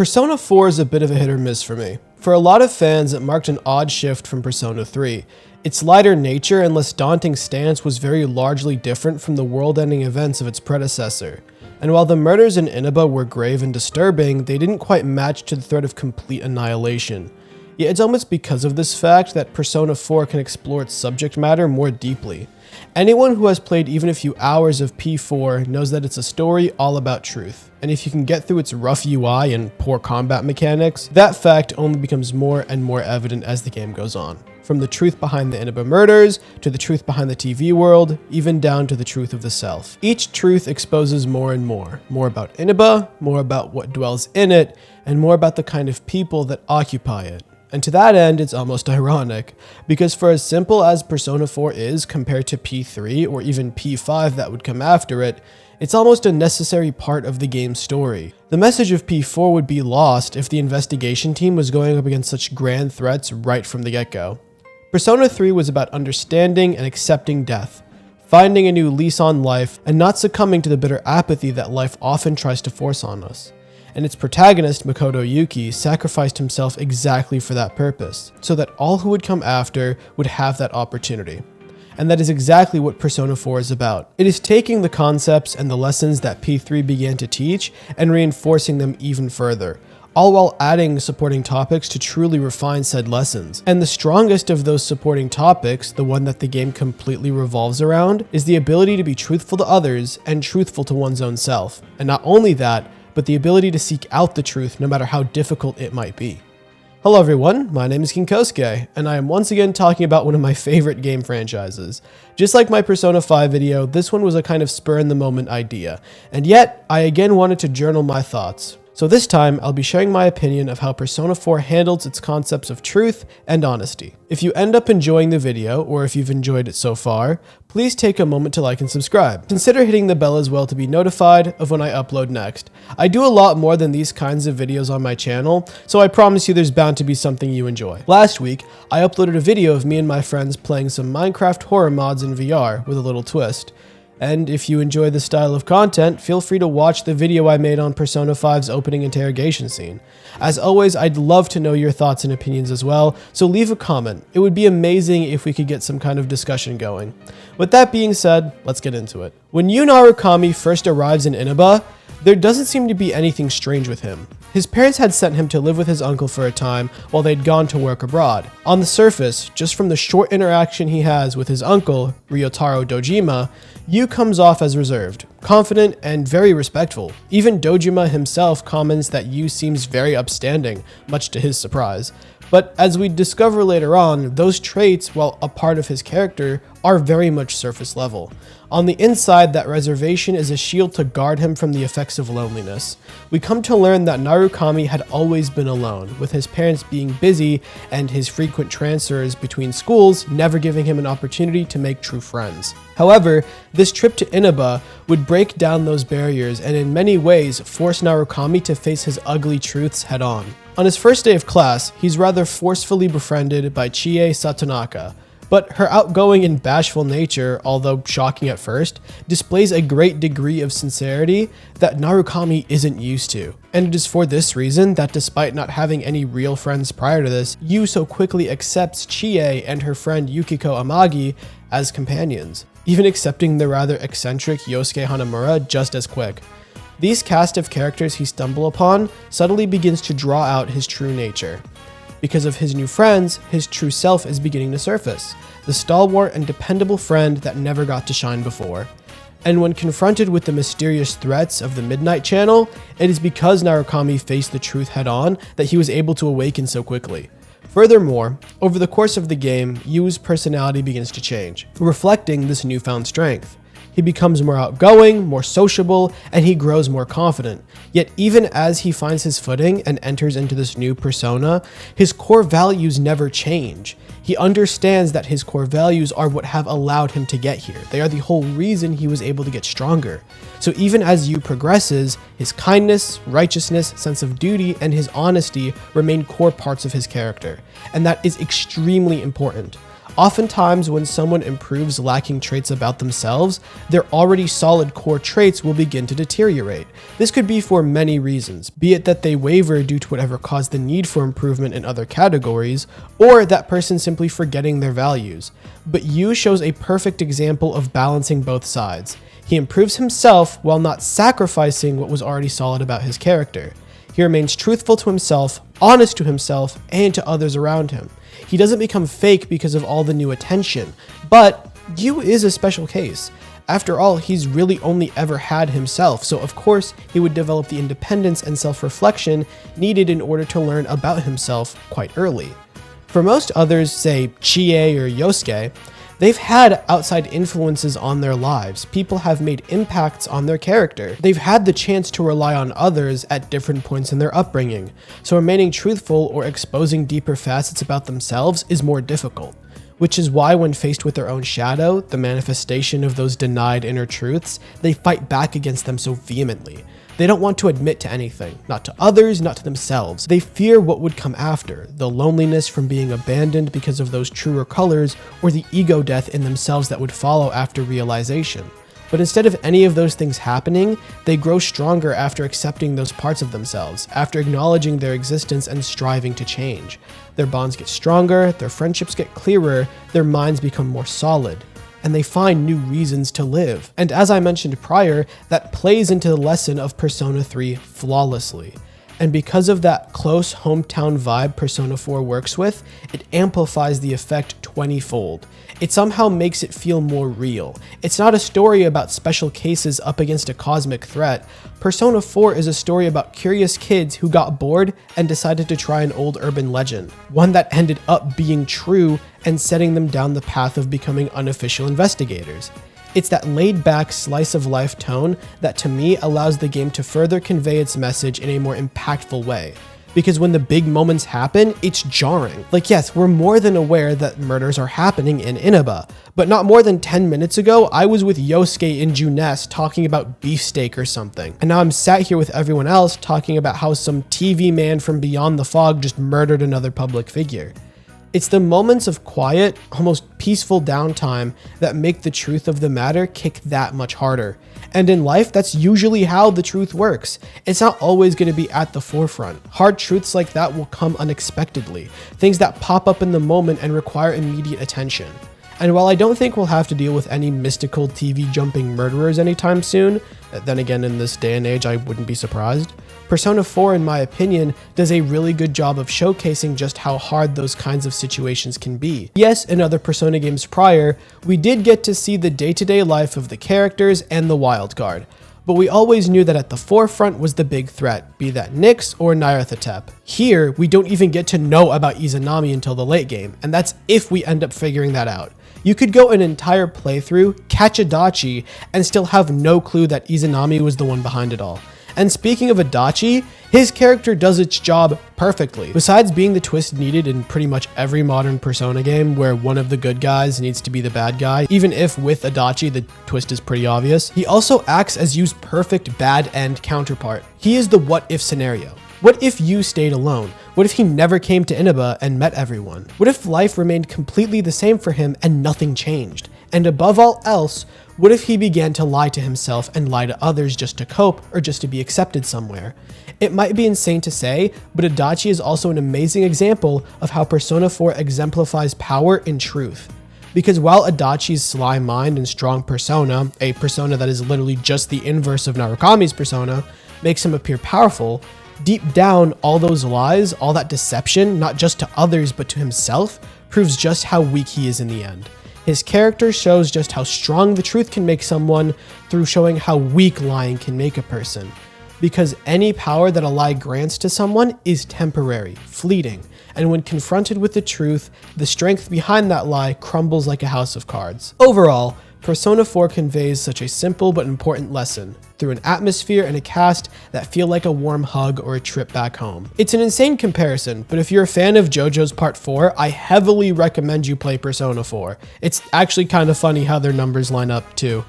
Persona 4 is a bit of a hit or miss for me. For a lot of fans, it marked an odd shift from Persona 3. Its lighter nature and less daunting stance was very largely different from the world-ending events of its predecessor. And while the murders in Inaba were grave and disturbing, they didn't quite match to the threat of complete annihilation. Yet it's almost because of this fact that Persona 4 can explore its subject matter more deeply. Anyone who has played even a few hours of P4 knows that it's a story all about truth, and if you can get through its rough UI and poor combat mechanics, that fact only becomes more and more evident as the game goes on. From the truth behind the Inaba murders, to the truth behind the TV world, even down to the truth of the self. Each truth exposes more and more. More about Inaba, more about what dwells in it, and more about the kind of people that occupy it. And to that end, it's almost ironic, because for as simple as Persona 4 is compared to P3 or even P5 that would come after it, it's almost a necessary part of the game's story. The message of P4 would be lost if the investigation team was going up against such grand threats right from the get-go. Persona 3 was about understanding and accepting death, finding a new lease on life, and not succumbing to the bitter apathy that life often tries to force on us. And its protagonist, Makoto Yuki, sacrificed himself exactly for that purpose, so that all who would come after would have that opportunity. And that is exactly what Persona 4 is about. It is taking the concepts and the lessons that P3 began to teach and reinforcing them even further, all while adding supporting topics to truly refine said lessons. And the strongest of those supporting topics, the one that the game completely revolves around, is the ability to be truthful to others and truthful to one's own self. And not only that, but the ability to seek out the truth no matter how difficult it might be. Hello everyone, my name is King Kosuke, and I am once again talking about one of my favorite game franchises. Just like my Persona 5 video, this one was a kind of spur-in-the-moment idea, and yet I again wanted to journal my thoughts. So this time, I'll be sharing my opinion of how Persona 4 handles its concepts of truth and honesty. If you end up enjoying the video, or if you've enjoyed it so far, please take a moment to like and subscribe. Consider hitting the bell as well to be notified of when I upload next. I do a lot more than these kinds of videos on my channel, so I promise you there's bound to be something you enjoy. Last week, I uploaded a video of me and my friends playing some Minecraft horror mods in VR with a little twist. And if you enjoy this style of content, feel free to watch the video I made on Persona 5's opening interrogation scene. As always, I'd love to know your thoughts and opinions as well, so leave a comment. It would be amazing if we could get some kind of discussion going. With that being said, let's get into it. When Yu Narukami first arrives in Inaba, there doesn't seem to be anything strange with him. His parents had sent him to live with his uncle for a time while they'd gone to work abroad. On the surface, just from the short interaction he has with his uncle, Ryotaro Dojima, Yu comes off as reserved, confident, and very respectful. Even Dojima himself comments that Yu seems very upstanding, much to his surprise. But as we discover later on, those traits, while a part of his character, are very much surface level. On the inside, that reservation is a shield to guard him from the effects of loneliness. We come to learn that Narukami had always been alone, with his parents being busy and his frequent transfers between schools never giving him an opportunity to make true friends. However, this trip to Inaba would break down those barriers and in many ways force Narukami to face his ugly truths head on. On his first day of class, he's rather forcefully befriended by Chie Satonaka, but her outgoing and bashful nature, although shocking at first, displays a great degree of sincerity that Narukami isn't used to. And it is for this reason that despite not having any real friends prior to this, Yu so quickly accepts Chie and her friend Yukiko Amagi as companions, even accepting the rather eccentric Yosuke Hanamura just as quick. These cast of characters he stumbles upon subtly begins to draw out his true nature. Because of his new friends, his true self is beginning to surface, the stalwart and dependable friend that never got to shine before. And when confronted with the mysterious threats of the Midnight Channel, it is because Narukami faced the truth head-on that he was able to awaken so quickly. Furthermore, over the course of the game, Yu's personality begins to change, reflecting this newfound strength. He becomes more outgoing, more sociable, and he grows more confident. Yet even as he finds his footing and enters into this new persona, his core values never change. He understands that his core values are what have allowed him to get here. They are the whole reason he was able to get stronger. So even as Yu progresses, his kindness, righteousness, sense of duty, and his honesty remain core parts of his character. And that is extremely important. Oftentimes, when someone improves lacking traits about themselves, their already solid core traits will begin to deteriorate. This could be for many reasons, be it that they waver due to whatever caused the need for improvement in other categories, or that person simply forgetting their values. But Yu shows a perfect example of balancing both sides. He improves himself while not sacrificing what was already solid about his character. He remains truthful to himself, honest to himself, and to others around him. He doesn't become fake because of all the new attention, but Yu is a special case. After all, he's really only ever had himself, so of course he would develop the independence and self-reflection needed in order to learn about himself quite early. For most others, say Chie or Yosuke, they've had outside influences on their lives. People have made impacts on their character. They've had the chance to rely on others at different points in their upbringing, so remaining truthful or exposing deeper facets about themselves is more difficult. Which is why when faced with their own shadow, the manifestation of those denied inner truths, they fight back against them so vehemently. They don't want to admit to anything, not to others, not to themselves. They fear what would come after, the loneliness from being abandoned because of those truer colors, or the ego death in themselves that would follow after realization. But instead of any of those things happening, they grow stronger after accepting those parts of themselves, after acknowledging their existence and striving to change. Their bonds get stronger, their friendships get clearer, their minds become more solid, and they find new reasons to live. And as I mentioned prior, that plays into the lesson of Persona 3 flawlessly. And because of that close hometown vibe Persona 4 works with, it amplifies the effect 20-fold. It somehow makes it feel more real. It's not a story about special cases up against a cosmic threat. Persona 4 is a story about curious kids who got bored and decided to try an old urban legend, one that ended up being true and setting them down the path of becoming unofficial investigators. It's that laid-back slice-of-life tone that to me allows the game to further convey its message in a more impactful way. Because when the big moments happen, it's jarring. Like yes, we're more than aware that murders are happening in Inaba, but not more than 10 minutes ago, I was with Yosuke in Junes talking about beefsteak or something. And now I'm sat here with everyone else talking about how some TV man from beyond the fog just murdered another public figure. It's the moments of quiet, almost peaceful downtime that make the truth of the matter kick that much harder. And in life, that's usually how the truth works. It's not always going to be at the forefront. Hard truths like that will come unexpectedly, things that pop up in the moment and require immediate attention. And while I don't think we'll have to deal with any mystical TV jumping murderers anytime soon, then again in this day and age I wouldn't be surprised, Persona 4, in my opinion, does a really good job of showcasing just how hard those kinds of situations can be. Yes, in other Persona games prior, we did get to see the day-to-day life of the characters and the wild card, but we always knew that at the forefront was the big threat, be that Nyx or Nyarlathotep. Here, we don't even get to know about Izanami until the late game, and that's if we end up figuring that out. You could go an entire playthrough, catch Adachi, and still have no clue that Izanami was the one behind it all. And speaking of Adachi, his character does its job perfectly. Besides being the twist needed in pretty much every modern Persona game where one of the good guys needs to be the bad guy, even if with Adachi the twist is pretty obvious, he also acts as Yu's perfect bad end counterpart. He is the what if scenario. What if Yu stayed alone? What if he never came to Inaba and met everyone? What if life remained completely the same for him and nothing changed? And above all else, what if he began to lie to himself and lie to others just to cope or just to be accepted somewhere? It might be insane to say, but Adachi is also an amazing example of how Persona 4 exemplifies power in truth. Because while Adachi's sly mind and strong persona, a persona that is literally just the inverse of Narukami's persona, makes him appear powerful, deep down, all those lies, all that deception, not just to others but to himself, proves just how weak he is in the end. His character shows just how strong the truth can make someone through showing how weak lying can make a person. Because any power that a lie grants to someone is temporary, fleeting, and when confronted with the truth, the strength behind that lie crumbles like a house of cards. Overall, Persona 4 conveys such a simple but important lesson through an atmosphere and a cast that feel like a warm hug or a trip back home. It's an insane comparison, but if you're a fan of JoJo's Part 4, I heavily recommend you play Persona 4. It's actually kind of funny how their numbers line up too.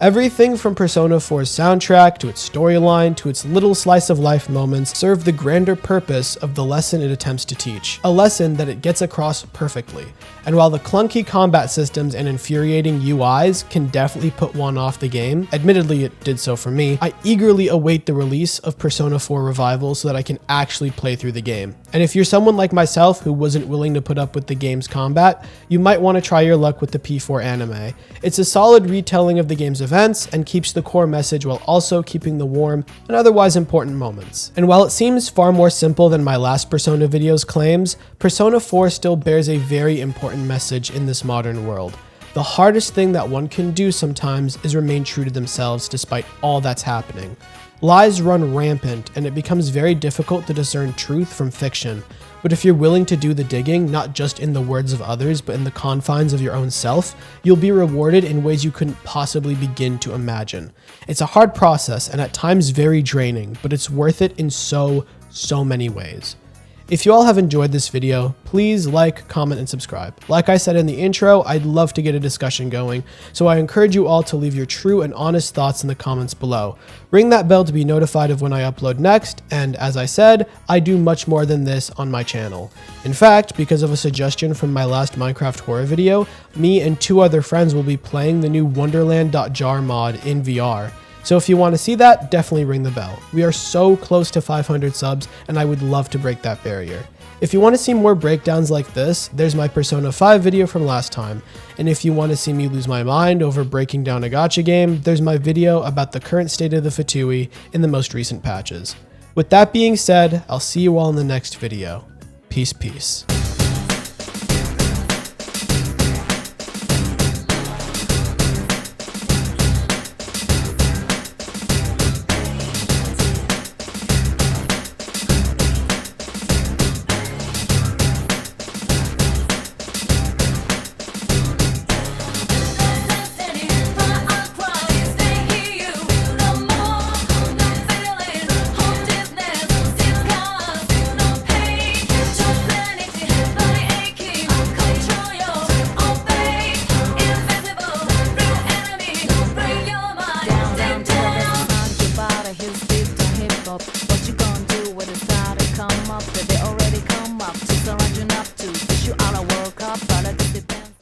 Everything from Persona 4's soundtrack to its storyline to its little slice of life moments serve the grander purpose of the lesson it attempts to teach, a lesson that it gets across perfectly. And while the clunky combat systems and infuriating UIs can definitely put one off the game, admittedly it did so for me, I eagerly await the release of Persona 4 Revival so that I can actually play through the game. And if you're someone like myself who wasn't willing to put up with the game's combat, you might want to try your luck with the P4 anime. It's a solid retelling of the game's events and keeps the core message while also keeping the warm and otherwise important moments. And while it seems far more simple than my last Persona video's claims, Persona 4 still bears a very important message in this modern world. The hardest thing that one can do sometimes is remain true to themselves despite all that's happening. Lies run rampant and it becomes very difficult to discern truth from fiction. But if you're willing to do the digging, not just in the words of others, but in the confines of your own self, you'll be rewarded in ways you couldn't possibly begin to imagine. It's a hard process and at times very draining, but it's worth it in so many ways. If you all have enjoyed this video, please like, comment, and subscribe. Like I said in the intro, I'd love to get a discussion going, so I encourage you all to leave your true and honest thoughts in the comments below. Ring that bell to be notified of when I upload next, and as I said, I do much more than this on my channel. In fact, because of a suggestion from my last Minecraft horror video, me and 2 other friends will be playing the new Wonderland.jar mod in VR. So if you want to see that, definitely ring the bell. We are so close to 500 subs, and I would love to break that barrier. If you want to see more breakdowns like this, there's my Persona 5 video from last time. And if you want to see me lose my mind over breaking down a gacha game, there's my video about the current state of the Fatui in the most recent patches. With that being said, I'll see you all in the next video. Peace.